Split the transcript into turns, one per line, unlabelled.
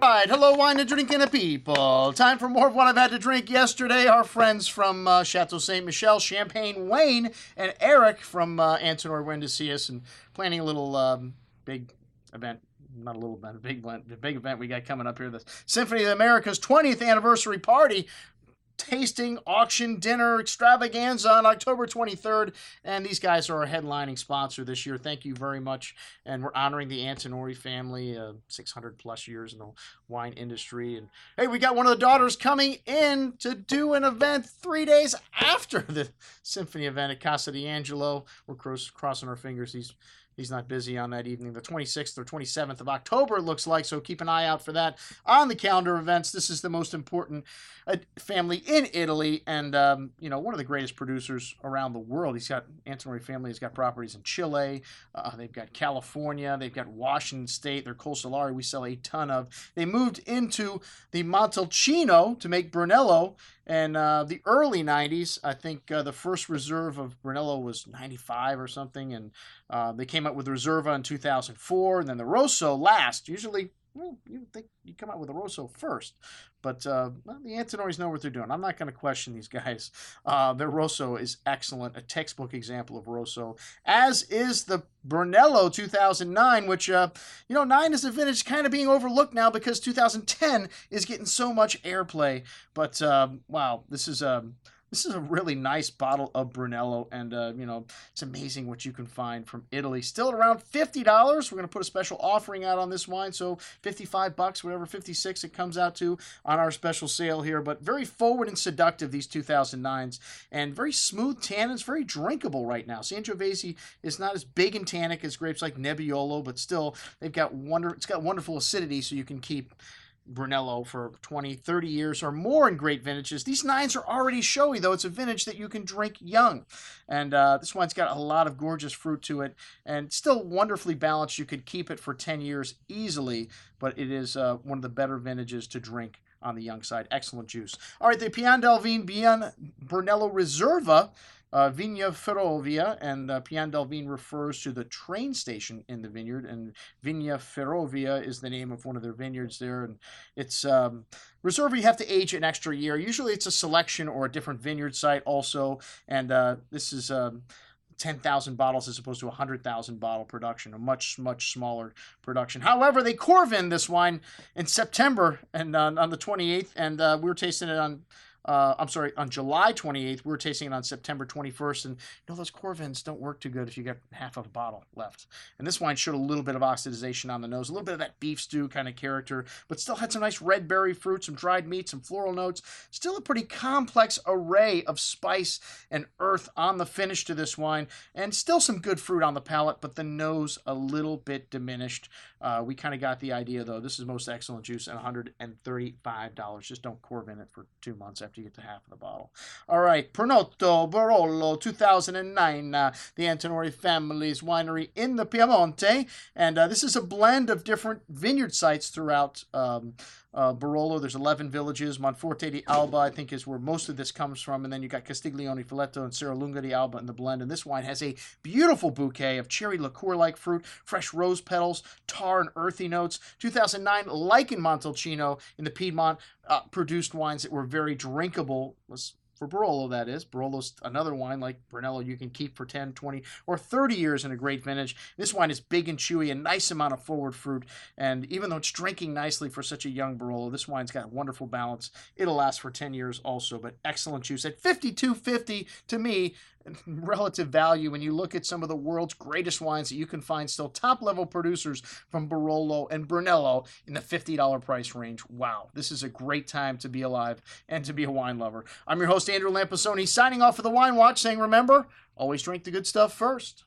right, hello, wine and drinking people. Time for more of what I've had to drink yesterday. Our friends from Chateau Saint Michel, Champagne, Wayne, and Eric from Antinor went to see us and planning a little big event. Not a little event, a big event we got coming up here. The Symphony of the Americas 20th anniversary party. Tasting, auction, dinner, extravaganza on October 23rd. And these guys are our headlining sponsor this year. Thank you very much. And we're honoring the Antinori family, 600 plus years in the wine industry. And hey, we got one of the daughters coming in to do an event 3 days after the symphony event at Casa d'Angelo. We're crossing our fingers. He's not busy on that evening. The 26th or 27th of October, it looks like, so keep an eye out for that on the calendar of events. This is the most important family in Italy, and one of the greatest producers around the world. Antinori family has got properties in Chile. They've got California. They've got Washington State. Their Colsolari we sell a ton of. They moved into the Montalcino to make Brunello. And the early 90s, I think the first reserve of Brunello was 95 or something. And they came out with Riserva in 2004. And then the Rosso last. Usually, you would think you come out with a Rosso first. But the Antinoris know what they're doing. I'm not going to question these guys. Their Rosso is excellent. A textbook example of Rosso. As is the Brunello 2009, which, 9 is a vintage kind of being overlooked now because 2010 is getting so much airplay. But, wow, this is a really nice bottle of Brunello, and, it's amazing what you can find from Italy. Still at around $50. We're going to put a special offering out on this wine, so $55, whatever, $56 it comes out to on our special sale here. But very forward and seductive, these 2009s, and very smooth tannins, very drinkable right now. Sangiovese is not as big and tannic as grapes like Nebbiolo, but still, it's got wonderful acidity, so you can keep Brunello for 20, 30 years or more in great vintages. These 9s are already showy, though. It's a vintage that you can drink young. And this wine's got a lot of gorgeous fruit to it and still wonderfully balanced. You could keep it for 10 years easily, but it is one of the better vintages to drink on the young side. Excellent juice. All right, the Pian Delle Vigne Brunello Riserva. Vignaferrovia, and Pian Delle Vigne refers to the train station in the vineyard, and Vignaferrovia is the name of one of their vineyards there. And it's Riserva, you have to age an extra year. Usually it's a selection or a different vineyard site also, and this is 10,000 bottles as opposed to 100,000 bottle production, a much, much smaller production. However, they Corvin this wine in September and on the 28th, and we were tasting it on July 28th. We were tasting it on September 21st. And those Corvins don't work too good if you got half of a bottle left. And this wine showed a little bit of oxidization on the nose, a little bit of that beef stew kind of character, but still had some nice red berry fruit, some dried meat, some floral notes. Still a pretty complex array of spice and earth on the finish to this wine, and still some good fruit on the palate, but the nose a little bit diminished. We kind of got the idea, though. This is most excellent juice at $135. Just don't Corvin it for 2 months after you get to half of the bottle. All right, Prunotto Barolo 2009, the Antinori family's winery in the Piemonte, and this is a blend of different vineyard sites throughout Barolo. There's 11 villages. Monforte di Alba, I think, is where most of this comes from, and then you got Castiglione Filetto and Serralunga di Alba in the blend, and this wine has a beautiful bouquet of cherry liqueur-like fruit, fresh rose petals, tar and earthy notes. 2009, like in Montalcino in the Piedmont, produced wines that were very drinkable. For Barolo, that is. Barolo's another wine like Brunello you can keep for 10, 20, or 30 years in a great vintage. This wine is big and chewy, a nice amount of forward fruit, and even though it's drinking nicely for such a young Barolo, this wine's got a wonderful balance. It'll last for 10 years also, but excellent juice. At $52.50, to me, relative value when you look at some of the world's greatest wines that you can find still top-level producers from Barolo and Brunello in the $50 price range. Wow, this is a great time to be alive and to be a wine lover. I'm your host, Andrew Lampasoni, signing off for the Wine Watch, saying remember, always drink the good stuff first.